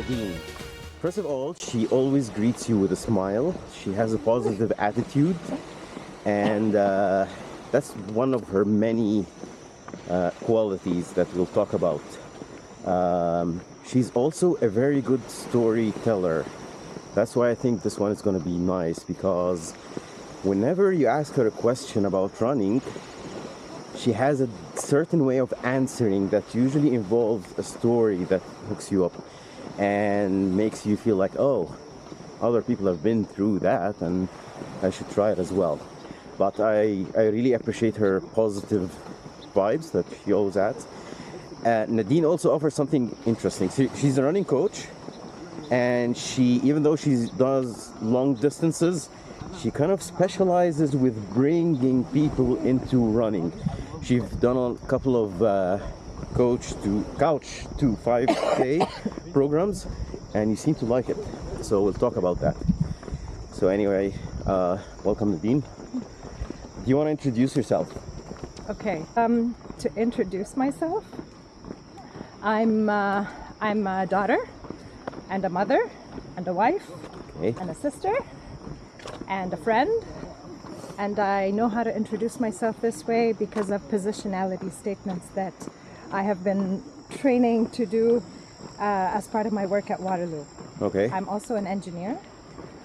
Nadine. First of all, she always greets you with a smile. She has a positive attitude, and that's one of her many qualities that we'll talk about. She's also a very good storyteller. That's why I think this one is going to be nice, because whenever you ask her a question about running, she has a certain way of answering that usually involves a story that hooks you up and makes you feel like, oh, other people have been through that and I should try it as well. But I really appreciate her positive vibes that she always adds. Nadine also offers something interesting. She's a running coach, and even though she does long distances, she kind of specializes with bringing people into running. She's done a couple of couch to 5K programs, and you seem to like it. So we'll talk about that. So anyway, welcome, Nadine. Do you want to introduce yourself? Okay. To introduce myself, I'm a daughter, and a mother, and a wife, Okay. and a sister, and a friend. And I know how to introduce myself this way because of positionality statements that I have been training to do as part of my work at Waterloo. Okay. I'm also an engineer.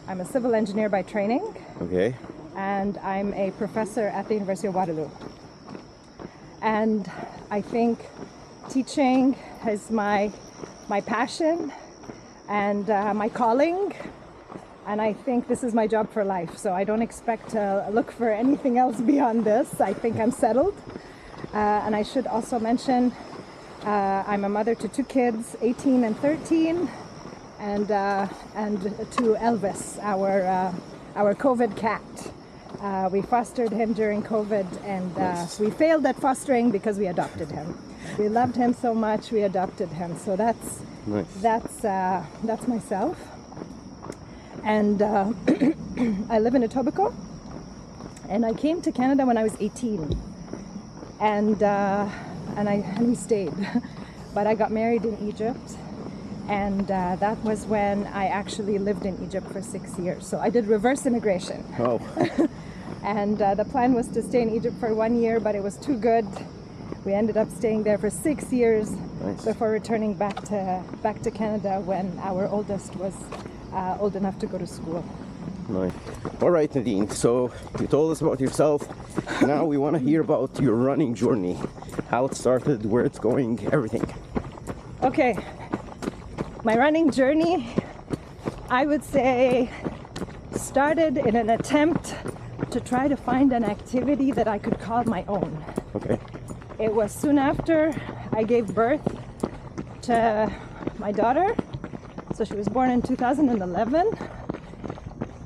I'm a civil engineer by training, Okay. and I'm a professor at the University of Waterloo. And I think teaching is my passion and my calling. And I think this is my job for life, so I don't expect to look for anything else beyond this. I think I'm settled. And I should also mention, I'm a mother to two kids, 18 and 13, and to Elvis, our COVID cat. We fostered him during COVID, and Nice. we failed at fostering because we adopted him. We loved him so much, we adopted him. So that's Nice. that's myself. And I live in Etobicoke, and I came to Canada when I was 18, and we stayed. But I got married in Egypt, and that was when I actually lived in Egypt for 6 years. So I did reverse immigration. Oh, And the plan was to stay in Egypt for 1 year, but it was too good. We ended up staying there for 6 years Nice. before returning back to Canada when our oldest was old enough to go to school. nice. All right, Nadine. So you told us about yourself. Now we want to hear about your running journey, how it started, where it's going, everything. Okay, my running journey, I would say, started in an attempt to try to find an activity that I could call my own. Okay. It was soon after I gave birth to my daughter. So she was born in 2011.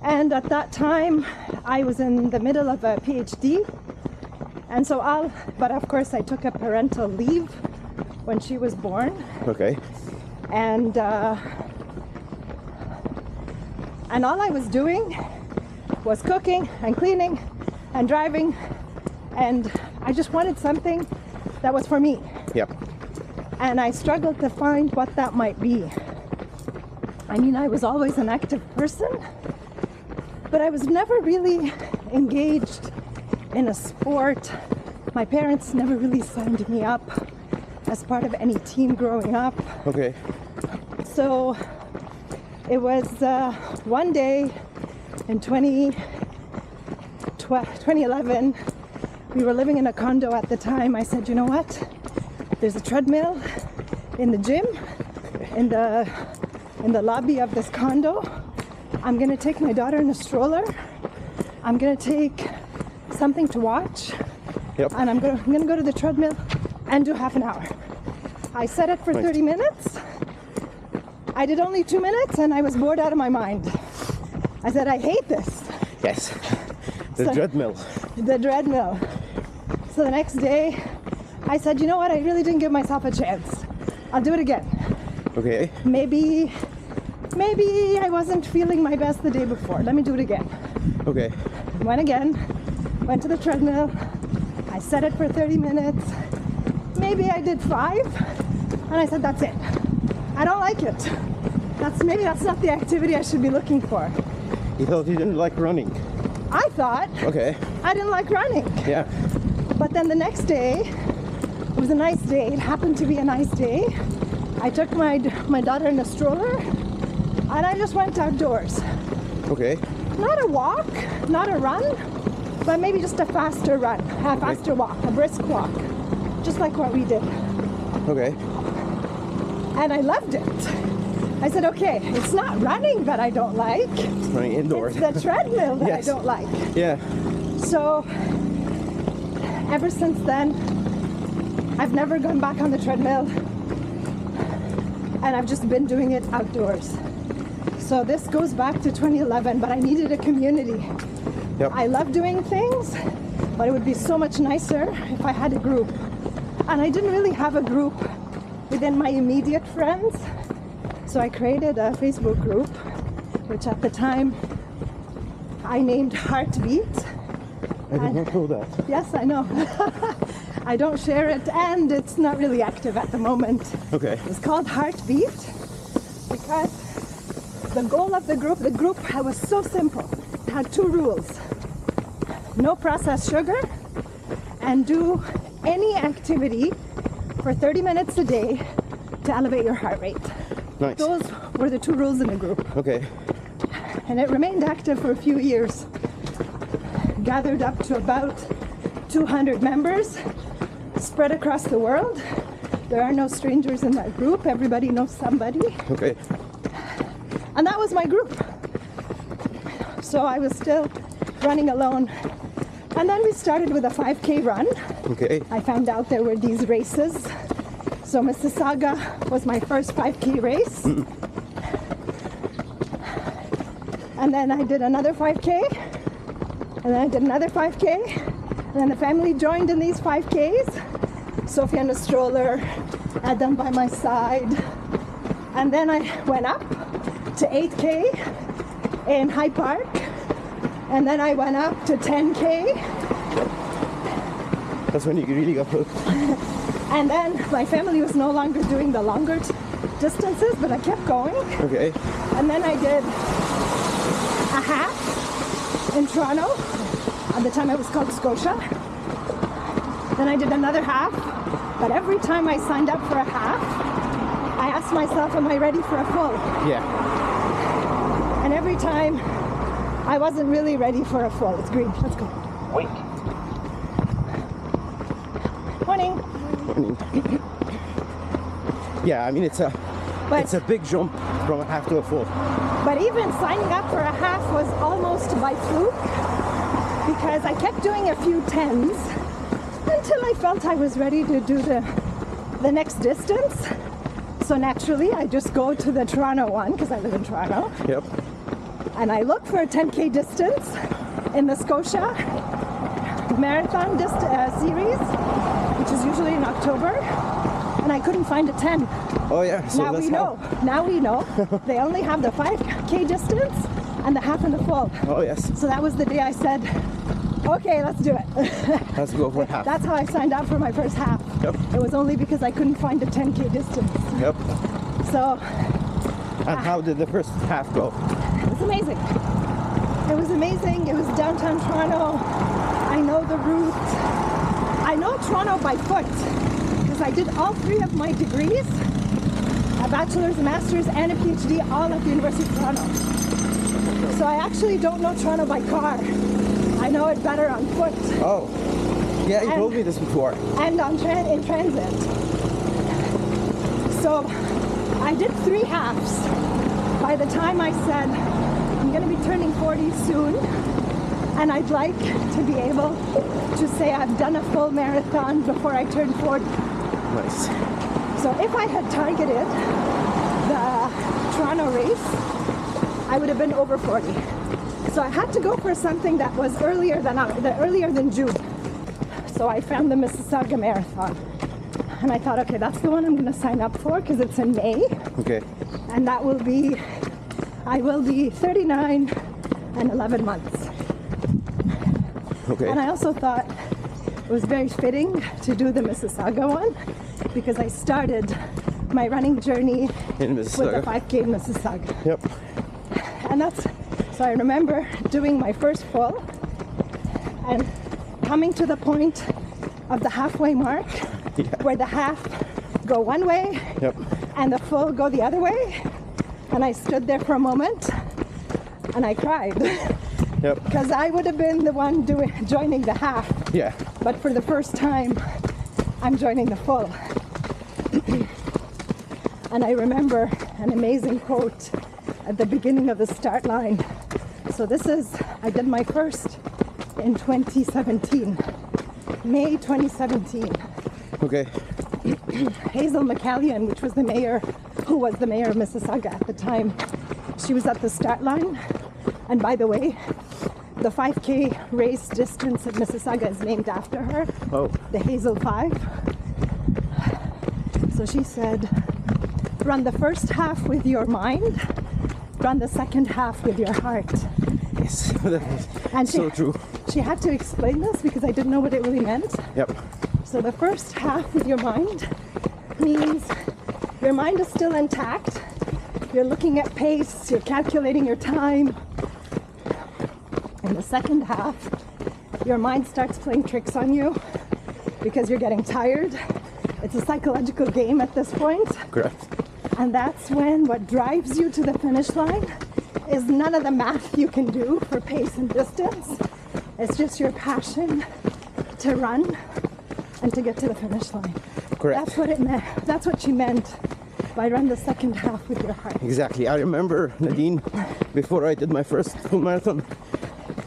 And at that time, I was in the middle of a PhD. And so but of course I took a parental leave when she was born. Okay. And all I was doing was cooking and cleaning and driving. And I just wanted something that was for me. Yep. And I struggled to find what that might be. I mean, I was always an active person, but I was never really engaged in a sport. My parents never really signed me up as part of any team growing up. Okay. So it was one day in 2011, we were living in a condo at the time. I said, you know what? There's a treadmill in the gym, in the lobby of this condo. I'm gonna take my daughter in a stroller. I'm gonna take something to watch. Yep. And I'm gonna go to the treadmill and do half an hour. I set it for Nice. 30 minutes. I did only 2 minutes and I was bored out of my mind. I said, I hate this. Yes. The So- treadmill. The treadmill. So the next day, I said, you know what? I really didn't give myself a chance. I'll do it again. Okay. Maybe I wasn't feeling my best the day before. Let me do it again. Okay. Went to the treadmill. I set it for 30 minutes. Maybe I did 5. And I said, that's it. I don't like it. maybe that's not the activity I should be looking for. You thought you didn't like running. I thought Okay. I didn't like running. Yeah. But then the next day, it was a nice day. It happened to be a nice day. I took my daughter in a stroller and I just went outdoors. Okay. Not a walk, not a run, but maybe just a faster run, a faster walk, a brisk walk, just like what we did. Okay. And I loved it. I said, okay, it's not running that I don't like. It's running indoors. It's the treadmill that Yes. I don't like. Yeah. So ever since then, I've never gone back on the treadmill, and I've just been doing it outdoors. So this goes back to 2011, but I needed a community. Yep. I love doing things, but it would be so much nicer if I had a group. And I didn't really have a group within my immediate friends. So I created a Facebook group, which at the time I named Heartbeat. I did not know that. Yes, I know. I don't share it, and it's not really active at the moment. Okay. It's called Heartbeat because the goal of the group was so simple. It had 2 rules. No processed sugar, and do any activity for 30 minutes a day to elevate your heart rate. Nice. Those were the 2 rules in the group. Okay. And it remained active for a few years. Gathered up to about 200 members spread across the world. There are no strangers in that group. Everybody knows somebody. Okay. And that was my group. So I was still running alone. And then we started with a 5K run. Okay. I found out there were these races. So Mississauga was my first 5K race. And then I did another 5K. And then I did another 5K. And then the family joined in these 5Ks. Sophie in the stroller, Adam by my side. And then I went up to 8K in Hyde Park. And then I went up to 10K. That's when you really got hooked. And then my family was no longer doing the longer distances, but I kept going. Okay. And then I did a half in Toronto. At the time it was called Scotia. Then I did another half. But every time I signed up for a half, I asked myself, am I ready for a full? Yeah. And every time I wasn't really ready for a full. It's green. Let's go. Wait. Morning. Yeah, I mean it's a big jump from a half to a full. But even signing up for a half was almost by fluke because I kept doing a few 10s until I felt I was ready to do the next distance. So naturally, I just go to the Toronto one because I live in Toronto. Yep. And I look for a 10K distance in the Scotia Marathon series, which is usually in October. And I couldn't find a 10. Oh yeah. So Now we know. Now we know. They only have the 5K distance and the half and the full. Oh yes. So that was the day I said, okay, let's do it. Let's go for half. That's how I signed up for my first half. Yep. It was only because I couldn't find a 10K distance. Yep. So And how did the first half go? it was amazing. It was amazing. It was downtown Toronto. I know the route. I know Toronto by foot because I did all 3 of my degrees, a bachelor's, a master's, and a PhD, all at the University of Toronto. So I actually don't know Toronto by car. I know it better on foot. Oh. Yeah, you told me this before. And in transit. So I did 3 halves. By the time I said, I'm going to be turning 40 soon, and I'd like to be able to say I've done a full marathon before I turn 40. Nice. So if I had targeted the Toronto race, I would have been over 40. So I had to go for something that was earlier than June. So I found the Mississauga Marathon. And I thought, okay, that's the one I'm going to sign up for because it's in May. Okay. And I will be 39 and 11 months. Okay. And I also thought it was very fitting to do the Mississauga one because I started my running journey In with Mississauga. the 5K in Mississauga. Yep. And so I remember doing my first full and coming to the point of the halfway mark where the half go one way Yep. and the full go the other way. And I stood there for a moment and I cried Yep. because I would have been the one joining the half. Yeah. But for the first time, I'm joining the full. And I remember an amazing quote at the beginning of the start line. So I did my first in 2017, May 2017. Okay. Hazel McCallion, who was the mayor of Mississauga at the time, she was at the start line. And by the way, the 5K race distance at Mississauga is named after her, Oh. the Hazel 5. So she said, run the first half with your mind, run the second half with your heart. Yes. And So true. She had to explain this because I didn't know what it really meant. Yep. So the first half with your mind means your mind is still intact. You're looking at pace, you're calculating your time. In the second half, your mind starts playing tricks on you because you're getting tired. It's a psychological game at this point. Correct. And that's when what drives you to the finish line is none of the math you can do for pace and distance. It's just your passion to run and to get to the finish line. Correct. That's what it meant. That's what she meant by run the second half with your heart. Exactly. I remember, Nadine, before I did my first full marathon,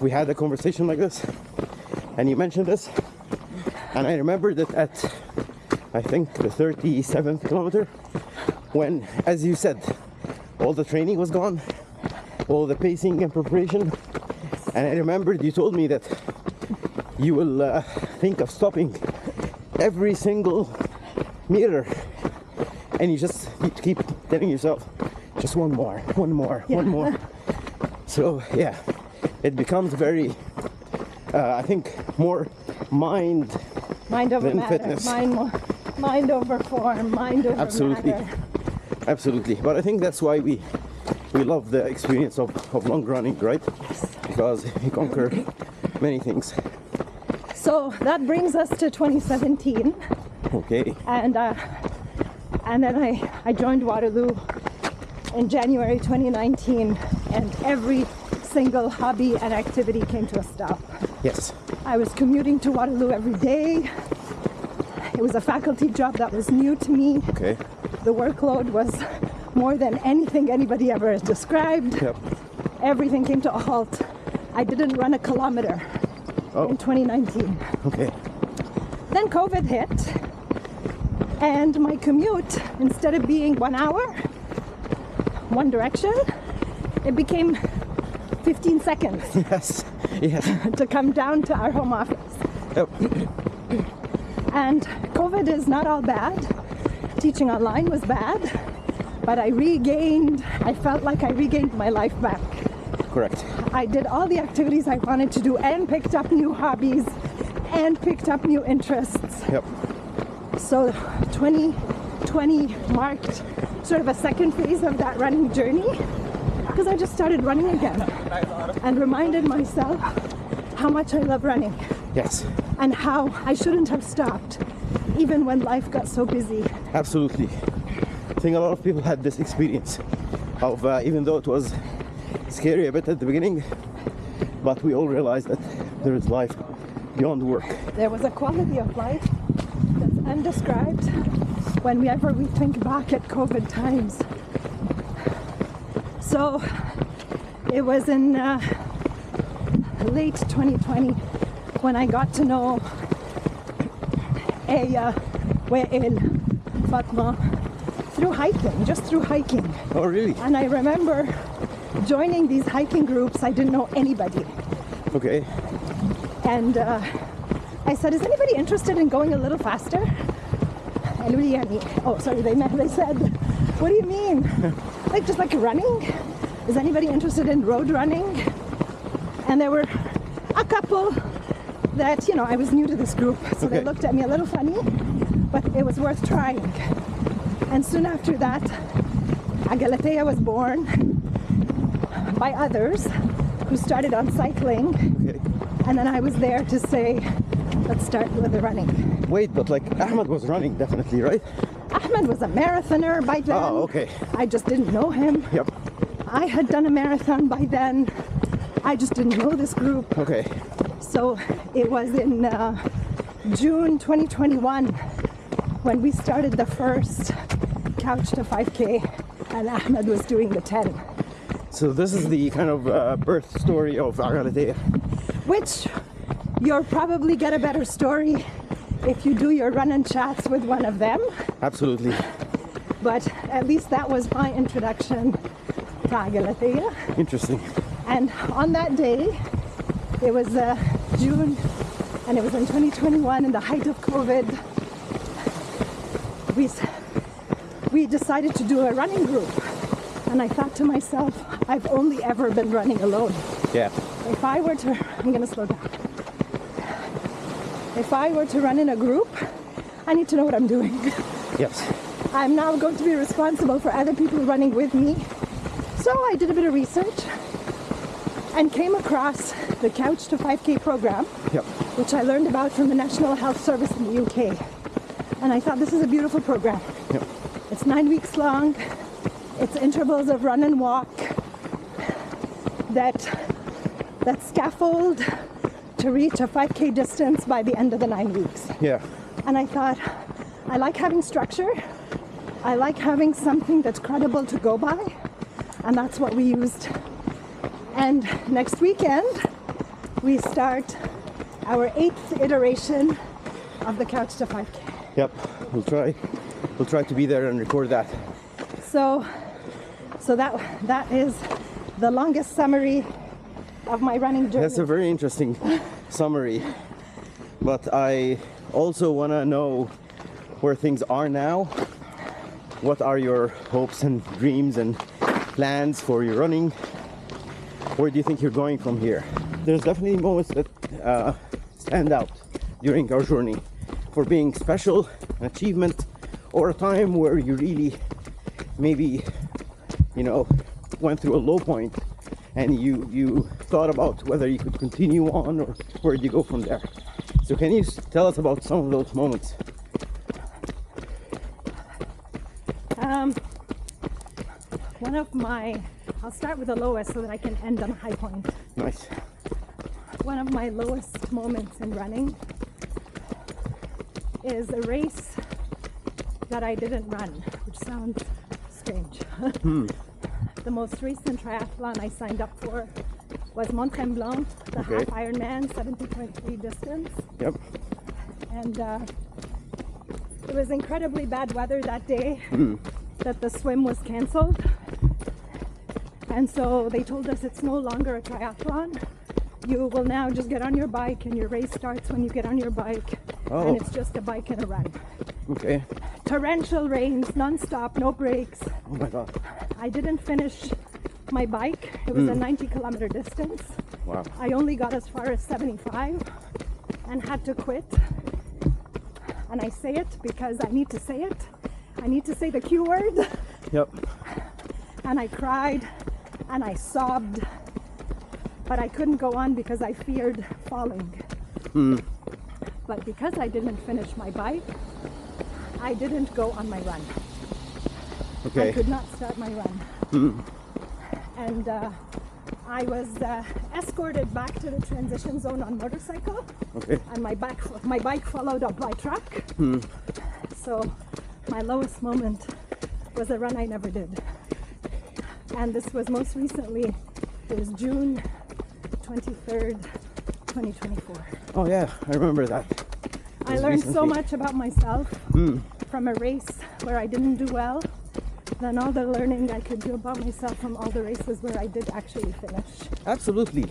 we had a conversation like this, and you mentioned this, and I remember that at, I think, the 37th kilometer, when, as you said, all the training was gone, all the pacing and preparation, and I remembered you told me that you will think of stopping every single meter, and you keep telling yourself, just one more. So yeah, it becomes very, I think, more mind over than matter. fitness. Mind over form. Mind over Absolutely. matter. Absolutely. But I think that's why we love the experience of long running, right? Because you conquer many things. So that brings us to 2017. Okay. And then I joined Waterloo in January 2019, and every single hobby and activity came to a stop. Yes. I was commuting to Waterloo every day. It was a faculty job that was new to me. Okay. The workload was more than anything anybody ever has described. Yep. Everything came to a halt. I didn't run a kilometer in 2019. Okay. Then COVID hit, and my commute, instead of being 1 hour, one direction, it became 15 seconds Yes. Yes. to come down to our home office. Yep. And COVID is not all bad. Teaching online was bad, but I felt like I regained my life back. Correct. I did all the activities I wanted to do and picked up new hobbies and picked up new interests. Yep. So 2020 marked sort of a second phase of that running journey because I just started running again and reminded myself how much I love running Yes. and how I shouldn't have stopped even when life got so busy. Absolutely. I think a lot of people had this experience of, even though it was scary a bit at the beginning, but we all realized that there is life beyond work. There was a quality of life that's undescribed whenever we think back at COVID times. So it was in late 2020 when I got to know Wael Fatma through hiking. Oh, really? And I remember joining these hiking groups. I didn't know anybody. Okay. And I said, is anybody interested in going a little faster? And they said, what do you mean? Just like running? Is anybody interested in road running? And there were a couple that, I was new to this group, so they Okay. looked at me a little funny, but it was worth trying. And soon after that, Agalatea was born by others who started on cycling. Okay. And then I was there to say, let's start with the running. Wait, but like Ahmed was running definitely, right? Ahmed was a marathoner by then. Oh, okay. I just didn't know him. Yep. I had done a marathon by then. I just didn't know this group. Okay. So it was in June 2021 when we started the first Couch to 5K, and Ahmed was doing the 10. So this is the kind of birth story of Agalatea. Which you'll probably get a better story if you do your run and chats with one of them. Absolutely. But at least that was my introduction to Agalatea. Interesting. And on that day, it was June, and it was in 2021, in the height of COVID, we decided to do a running group. And I thought to myself, I've only ever been running alone. Yeah. If I were to, I'm gonna slow down. If I were to run in a group, I need to know what I'm doing. Yes. I'm now going to be responsible for other people running with me. So I did a bit of research and came across the Couch to 5K program, Yep. which I learned about from the National Health Service in the UK. And I thought this is a beautiful program. Yep. It's 9 weeks long. It's intervals of run and walk that scaffold to reach a 5K distance by the end of the 9 weeks. Yeah. And I thought, I like having structure. I like having something that's credible to go by. And that's what we used. And next weekend, we start our 8th iteration of the Couch to 5K. Yep. We'll try to be there and record that. So that is the longest summary of my running journey. That's a very interesting summary. But I also want to know where things are now. What are your hopes and dreams and plans for your running? Where do you think you're going from here? There's definitely moments that stand out during our journey for being special, an achievement, or a time where you really maybe, went through a low point and you thought about whether you could continue on or where do you go from there. So can you tell us about some of those moments? I'll start with the lowest so that I can end on a high point. Nice. One of my lowest moments in running is a race that I didn't run, which sounds strange. The most recent triathlon I signed up for was Mont Tremblant, the half Ironman, 70.3 distance. Yep. And it was incredibly bad weather that day that the swim was canceled. And so they told us it's no longer a triathlon. You will now just get on your bike and your race starts when you get on your bike. Oh. And it's just a bike and a run. Okay. Torrential rains, non-stop, no breaks. Oh my God. I didn't finish my bike. It was a 90-kilometer distance. Wow. I only got as far as 75 and had to quit. And I say it because I need to say it. I need to say the Q word. Yep. And I cried and I sobbed, but I couldn't go on because I feared falling. But because I didn't finish my bike, I didn't go on my run. Okay. I could not start my run. And I was escorted back to the transition zone on motorcycle. Okay. And my bike followed up by truck. So my lowest moment was a run I never did. And this was most recently, it was June 23rd, 2024. Oh yeah, I remember that. I learned so much about myself from a race where I didn't do well, than all the learning I could do about myself from all the races where I did actually finish. Absolutely.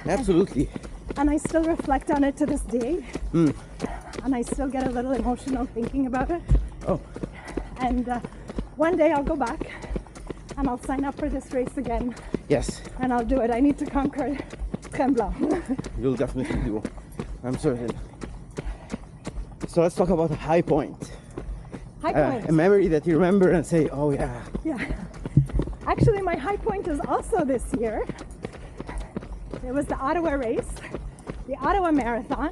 Absolutely. And I still reflect on it to this day. And I still get a little emotional thinking about it. Oh. And one day I'll go back and I'll sign up for this race again. Yes. And I'll do it. I need to conquer Tremblant. You'll definitely do. I'm certain. So let's talk about a high point. High point. a memory that you remember and say, oh yeah. Yeah. Actually, my high point is also this year. It was the Ottawa race, the Ottawa Marathon.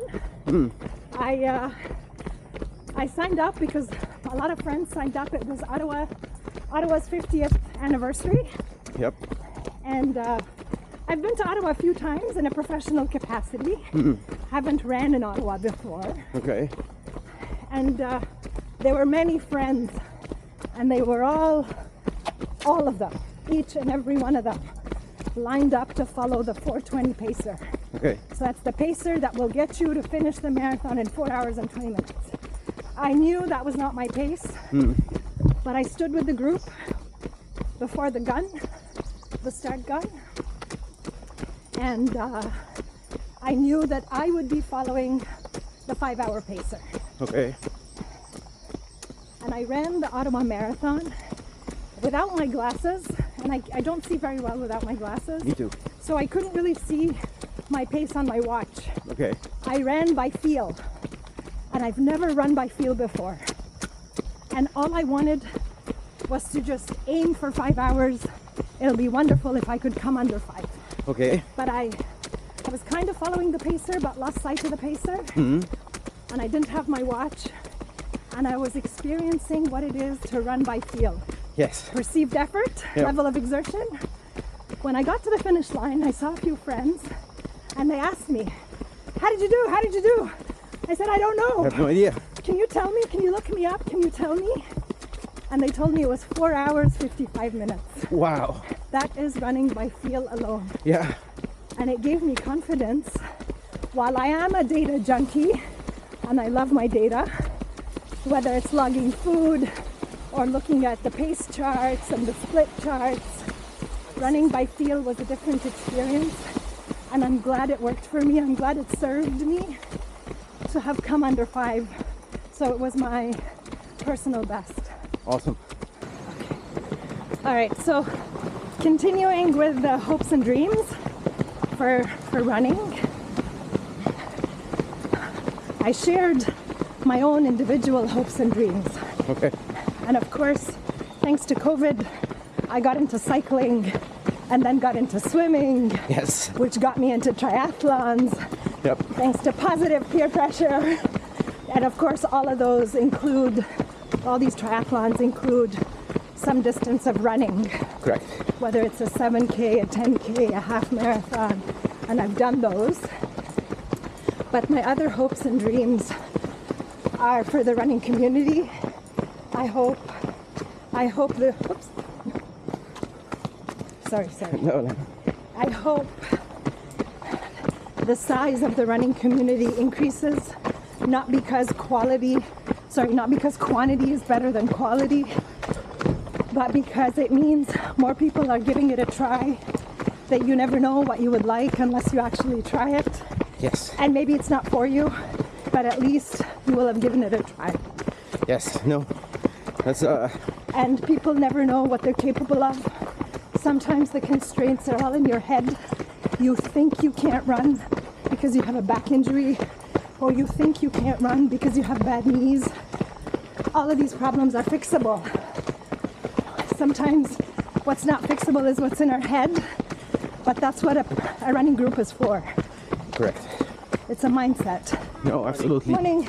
I signed up because a lot of friends signed up. It was Ottawa's 50th anniversary. Yep. And I've been to Ottawa a few times in a professional capacity. Haven't ran in Ottawa before. Okay. And there were many friends, and they were all of them, each and every one of them, lined up to follow the 4:20 pacer. Okay. So that's the pacer that will get you to finish the marathon in 4 hours and 20 minutes. I knew that was not my pace, but I stood with the group before the start gun, and I knew that I would be following the 5-hour pacer. Okay. And I ran the Ottawa Marathon without my glasses, and I don't see very well without my glasses. Me too. So I couldn't really see my pace on my watch. Okay. I ran by feel, and I've never run by feel before. And all I wanted was to just aim for 5 hours. It'll be wonderful if I could come under 5. Okay. But I was kind of following the pacer, but lost sight of the pacer. And I didn't have my watch. And I was experiencing what it is to run by feel. Yes. Perceived effort, Yep. level of exertion. When I got to the finish line, I saw a few friends, and they asked me, how did you do? How did you do? I said, I don't I know. have no idea. Can you tell me? Can you look me up? Can you tell me? And they told me it was 4 hours, 55 minutes. Wow. That is running by feel alone. Yeah. And it gave me confidence. While I am a data junkie, and I love my data, whether it's logging food or looking at the pace charts and the split charts, running by feel was a different experience. And I'm glad it worked for me. I'm glad it served me to have come under 5. So it was my personal best. Awesome. All right, so continuing with the hopes and dreams for running, I shared my own individual hopes and dreams. Okay. And of course, thanks to COVID, I got into cycling and then got into swimming, Yes. which got me into triathlons, Yep. thanks to positive peer pressure. And of course, all these triathlons include some distance of running, Correct. whether it's a 7K, a 10K, a half marathon, and I've done those. But my other hopes and dreams are for the running community. I hope the, oops. Sorry. No. I hope the size of the running community increases, not because quantity is better than quality, but because it means more people are giving it a try, that you never know what you would like unless you actually try it. Yes. And maybe it's not for you, but at least you will have given it a try. Yes. No. That's And people never know what they're capable of. Sometimes the constraints are all in your head. You think you can't run because you have a back injury, or you think you can't run because you have bad knees. All of these problems are fixable. Sometimes what's not fixable is what's in our head, but that's what a running group is for. correct. It's a mindset. No, absolutely. Morning.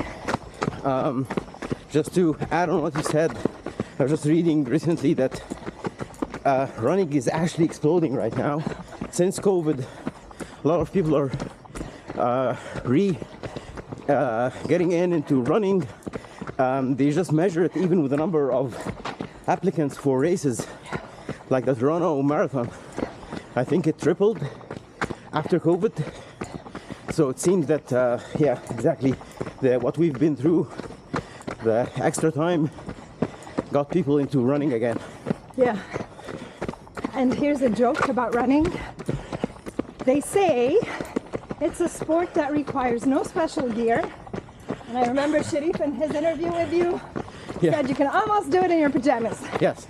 Just to add on what you said, I was just reading recently that running is actually exploding right now. Since COVID, a lot of people are getting into running. They just measure it even with the number of applicants for races, like the Toronto Marathon. I think it tripled after COVID. So it seems that, yeah, exactly, what we've been through, the extra time got people into running again. Yeah. And here's a joke about running. They say it's a sport that requires no special gear. And I remember Sharif in his interview with you said you can almost do it in your pajamas. Yes.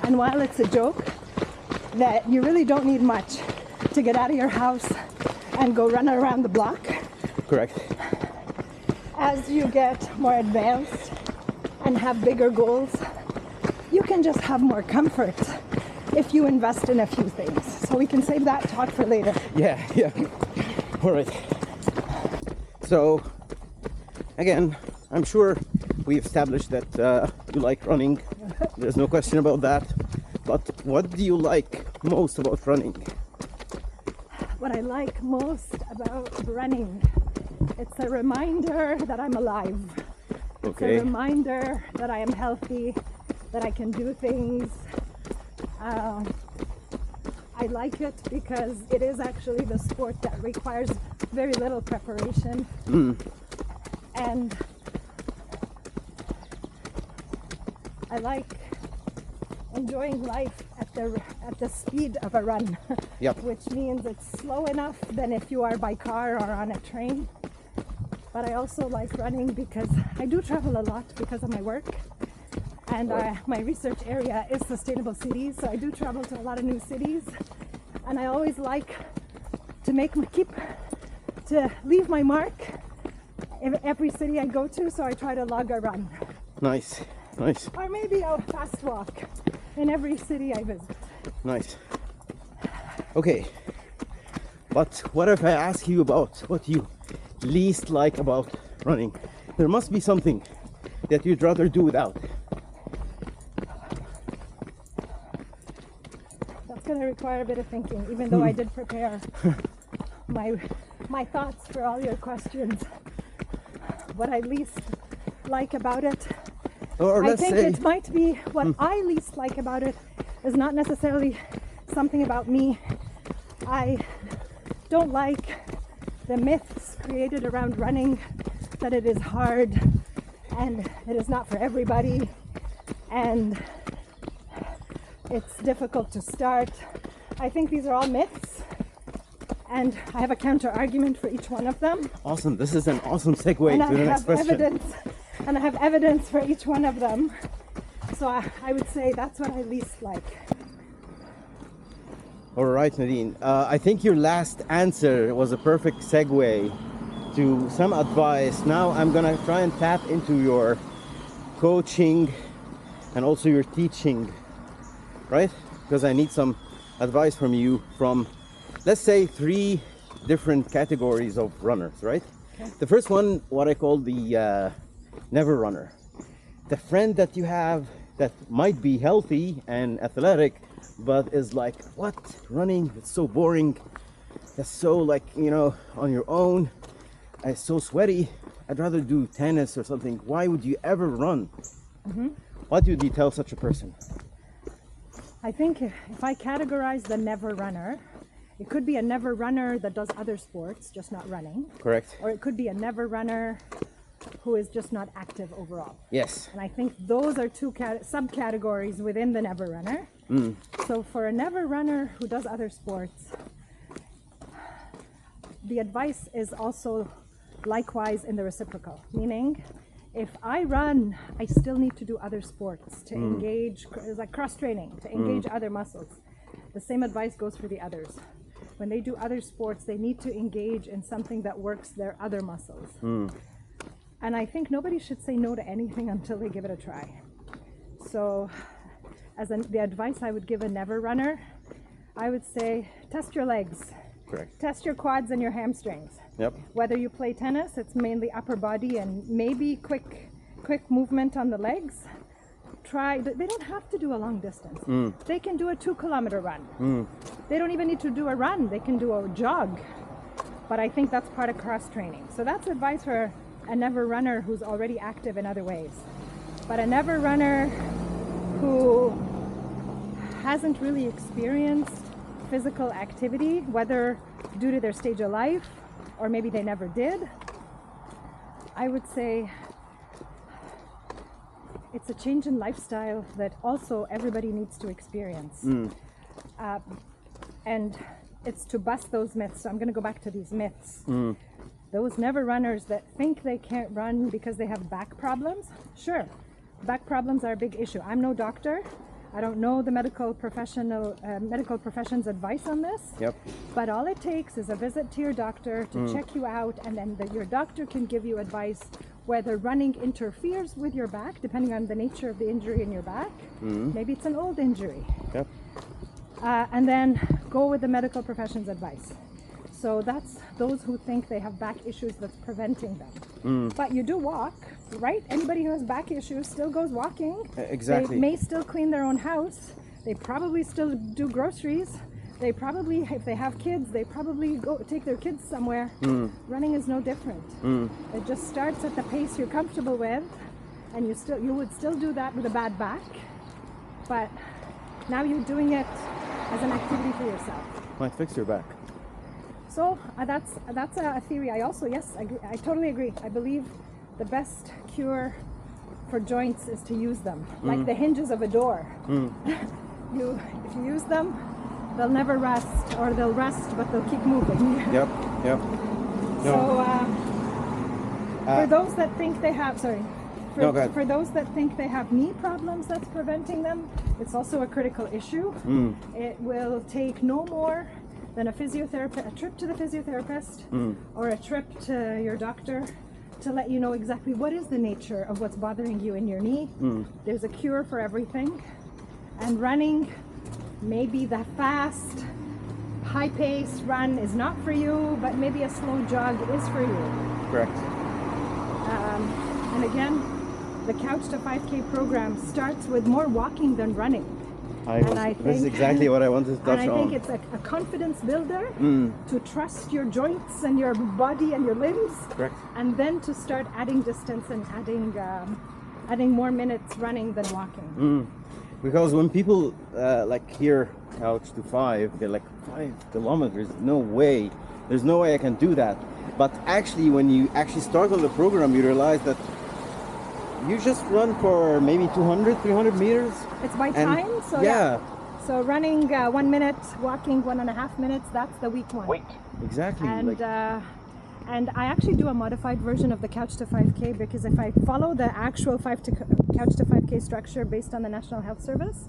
And while it's a joke that you really don't need much to get out of your house and go run around the block, Correct. as you get more advanced and have bigger goals, you can just have more comfort if you invest in a few things. So we can save that talk for later. Yeah. All right. So, again, I'm sure we established that you like running. There's no question about that. But what do you like most about running? What I like most about running, it's a reminder that I'm alive. Okay. It's a reminder that I am healthy, that I can do things. I like it because it is actually the sport that requires very little preparation. And I like enjoying life at the speed of a run. Yep. Which means it's slow enough than if you are by car or on a train. But I also like running because I do travel a lot because of my work. And my research area is sustainable cities, so I do travel to a lot of new cities. And I always like to leave my mark in every city I go to, so I try to log a run. Nice. Or maybe a fast walk in every city I visit. Nice. Okay. But what if I ask you about what you least like about running? There must be something that you'd rather do without. That's going to require a bit of thinking, even though I did prepare my thoughts for all your questions. What I least like about it, Or I let's think say, it might be what I least like about it is not necessarily something about me. I don't like the myths created around running, that it is hard and it is not for everybody and it's difficult to start. I think these are all myths, and I have a counter argument for each one of them. awesome. This is an awesome segue to the next question. I have evidence for each one of them. So I would say that's what I least like. All right, Nadine. I think your last answer was a perfect segue to some advice. Now I'm gonna try and tap into your coaching and also your teaching, right? Because I need some advice from you from, let's say, 3 different categories of runners, right? Okay. The first one, what I call the never runner. The friend that you have that might be healthy and athletic, but is like, what? Running? It's so boring. It's so like, on your own. It's so sweaty. I'd rather do tennis or something. Why would you ever run? What would you tell such a person? I think if I categorize the never runner, it could be a never runner that does other sports, just not running. Correct. Or it could be a never runner who is just not active overall. Yes. And I think those are 2 subcategories within the never runner. So for a never runner who does other sports, the advice is also likewise in the reciprocal, meaning if I run, I still need to do other sports to engage, it's like cross training, to engage other muscles. The same advice goes for the others. When they do other sports, they need to engage in something that works their other muscles. And I think nobody should say no to anything until they give it a try. So the advice I would give a never runner, I would say test your legs. Correct. Test your quads and your hamstrings. Yep. Whether you play tennis, it's mainly upper body and maybe quick movement on the legs. They don't have to do a long distance. They can do a 2-kilometer run. They don't even need to do a run. They can do a jog. But I think that's part of cross training. So that's advice for a never runner who's already active in other ways. But a never runner who hasn't really experienced physical activity, whether due to their stage of life or maybe they never did, I would say it's a change in lifestyle that also everybody needs to experience. And it's to bust those myths. So I'm going to go back to these myths. Those never runners that think they can't run because they have back problems, sure, back problems are a big issue. I'm no doctor. I don't know the medical profession's advice on this. Yep. But all it takes is a visit to your doctor to check you out, and then your doctor can give you advice whether running interferes with your back, depending on the nature of the injury in your back. Maybe it's an old injury. Yep. And then go with the medical profession's advice. So that's those who think they have back issues that's preventing them. But you do walk, right? Anybody who has back issues still goes walking. Exactly. They may still clean their own house. They probably still do groceries. They probably, if they have kids, they probably go take their kids somewhere. Running is no different. It just starts at the pace you're comfortable with, and you would still do that with a bad back, but now you're doing it as an activity for yourself. Might fix your back. So that's a theory. I also, yes, I totally agree. I believe the best cure for joints is to use them, like the hinges of a door. If you use them, they'll never rust, or they'll rust, but they'll keep moving. Yep. So for those that think they have, No, go ahead. for those that think they have knee problems that's preventing them, it's also a critical issue. It will take no more than a trip to the physiotherapist or a trip to your doctor to let you know exactly what is the nature of what's bothering you in your knee. There's a cure for everything, and running, maybe the fast, high-paced run is not for you, but maybe a slow jog is for you. Correct. And again, the Couch to 5K program starts with more walking than running. This is exactly what I wanted to touch on. And I think it's a confidence builder to trust your joints and your body and your limbs. Correct. And then to start adding distance and adding more minutes running than walking. Because when people like hear Couch to 5, they're like, 5 kilometers? No way. There's no way I can do that. But actually, when you actually start on the program, you realize that you just run for maybe 200, 300 meters. It's by time, so yeah. So running 1 minute, walking 1.5 minutes, that's the week one. Exactly. And I actually do a modified version of the Couch to 5K, because if I follow the actual Couch to 5K structure based on the National Health Service,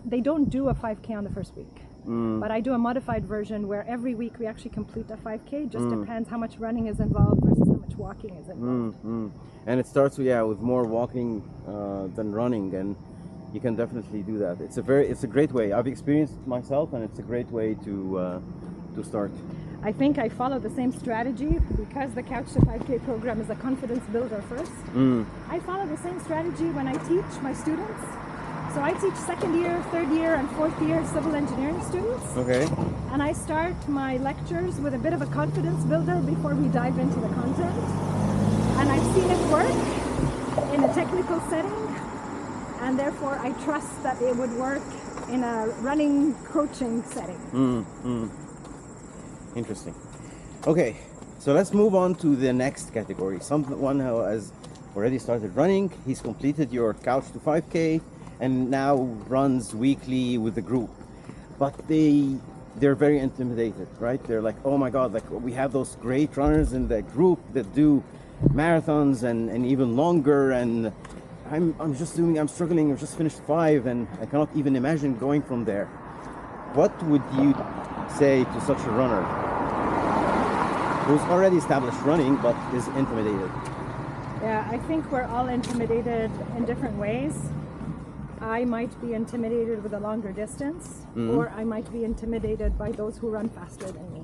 they don't do a 5K on the first week. But I do a modified version where every week we actually complete a 5K. Just depends how much running is involved versus how much walking is involved. And it starts with more walking than running, and you can definitely do that. It's a great way. I've experienced it myself, and it's a great way to start. I think I follow the same strategy because the Couch to 5K program is a confidence builder first. I follow the same strategy when I teach my students. So I teach second year, third year, and fourth year civil engineering students. Okay. And I start my lectures with a bit of a confidence builder before we dive into the content. And I've seen it work in a technical setting, and therefore I trust that it would work in a running coaching setting. Interesting. Okay, so let's move on to the next category. Someone who has already started running, he's completed your Couch to 5K, and now runs weekly with the group. But they're very intimidated, right? They're like, oh my God, like we have those great runners in the group that do marathons and even longer, and I'm struggling. I've just finished 5 and I cannot even imagine going from there. What would you say to such a runner who's already established running but is intimidated? Yeah, I think we're all intimidated in different ways. I might be intimidated with a longer distance, or I might be intimidated by those who run faster than me.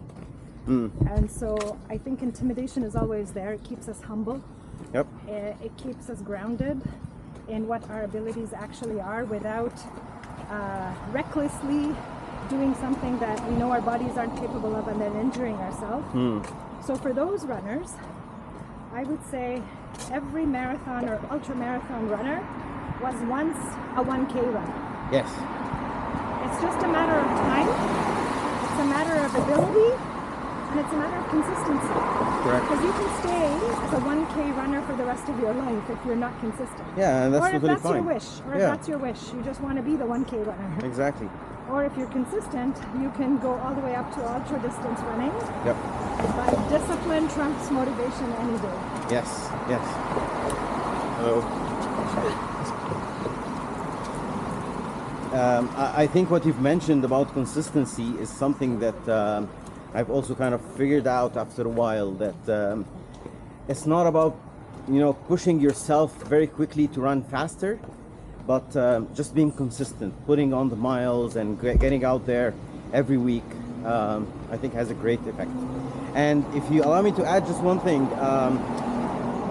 And so I think intimidation is always there. It keeps us humble. Yep. It keeps us grounded in what our abilities actually are without recklessly doing something that we know our bodies aren't capable of and then injuring ourselves. So for those runners, I would say every marathon or ultra marathon runner was once a 1K runner. Yes. It's just a matter of time, it's a matter of ability, and it's a matter of consistency. Correct. Because you can stay as a 1K runner for the rest of your life if you're not consistent. Yeah, and that's totally fine. Or if that's your wish, you just want to be the 1K runner. Exactly. Or if you're consistent, you can go all the way up to ultra distance running. Yep. But discipline trumps motivation any day. Yes, yes. Hello. I think what you've mentioned about consistency is something that I've also kind of figured out after a while, that it's not about pushing yourself very quickly to run faster, but just being consistent, putting on the miles and getting out there every week, I think has a great effect. And if you allow me to add just one thing,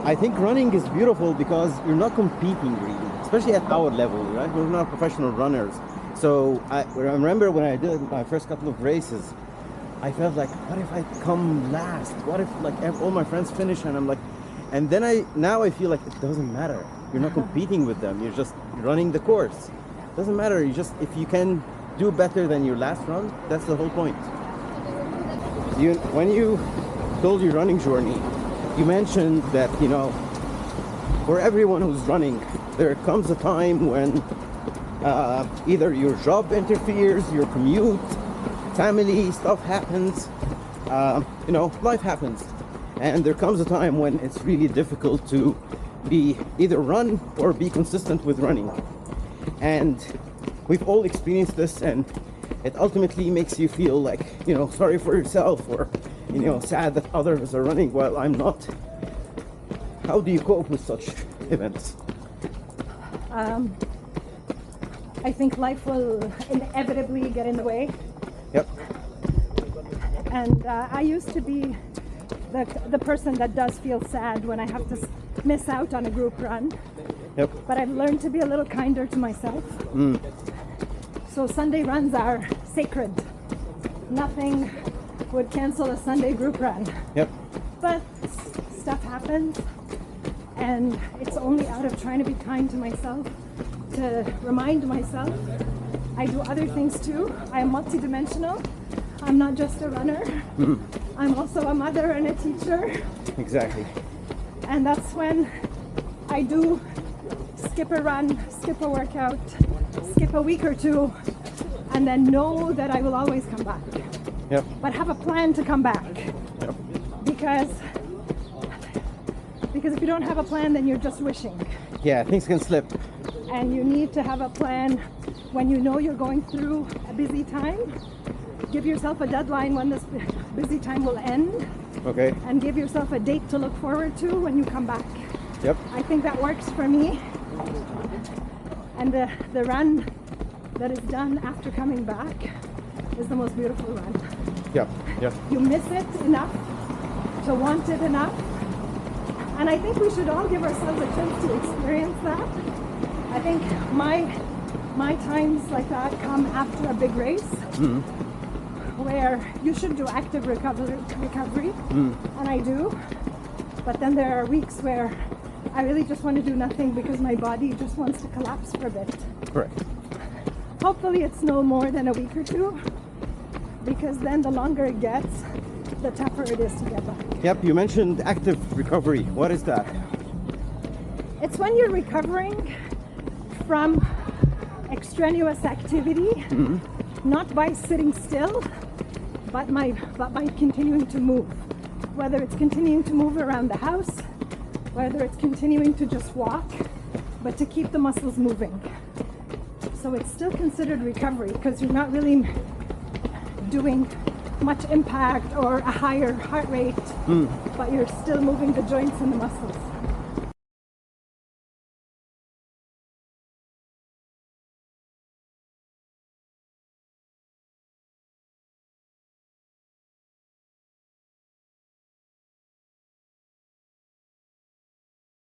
I think running is beautiful because you're not competing really, especially at our level, right? We're not professional runners. So I remember when I did my first couple of races, I felt like, what if I come last? What if like all my friends finish and I'm like, and then now I feel like it doesn't matter. You're not competing with them. You're just running the course. It doesn't matter. If you can do better than your last run, that's the whole point. When you told your running journey, you mentioned that, for everyone who's running, there comes a time when either your job interferes, your commute, family stuff happens, life happens. And there comes a time when it's really difficult to be either run or be consistent with running. And we've all experienced this, and it ultimately makes you feel like, sorry for yourself, or, sad that others are running while I'm not. How do you cope with such events? I think life will inevitably get in the way. Yep. And I used to be the person that does feel sad when I have to miss out on a group run. Yep. But I've learned to be a little kinder to myself. So Sunday runs are sacred. Nothing would cancel a Sunday group run. Yep. But stuff happens, and it's only out of trying to be kind to myself, to remind myself I do other things too. I am multidimensional. I'm not just a runner. I'm also a mother and a teacher. Exactly. And that's when I do skip a run, skip a workout, skip a week or two, and then know that I will always come back. Yep. But have a plan to come back. Yep. Because if you don't have a plan, then you're just wishing. Yeah, things can slip. And you need to have a plan when you know you're going through a busy time. Give yourself a deadline when this busy time will end. Okay. And give yourself a date to look forward to when you come back. Yep. I think that works for me. And the run that is done after coming back is the most beautiful run. Yep. Yep. You miss it enough to want it enough. And I think we should all give ourselves a chance to experience that. I think my times like that come after a big race, where you should do active recovery, and I do. But then there are weeks where I really just want to do nothing because my body just wants to collapse for a bit. Correct. Hopefully it's no more than a week or two, because then the longer it gets, the tougher it is to get back. Yep, you mentioned active recovery. What is that? It's when you're recovering from extraneous activity, not by sitting still, but by continuing to move. Whether it's continuing to move around the house, whether it's continuing to just walk, but to keep the muscles moving. So it's still considered recovery because you're not really doing much impact or a higher heart rate, but you're still moving the joints and the muscles.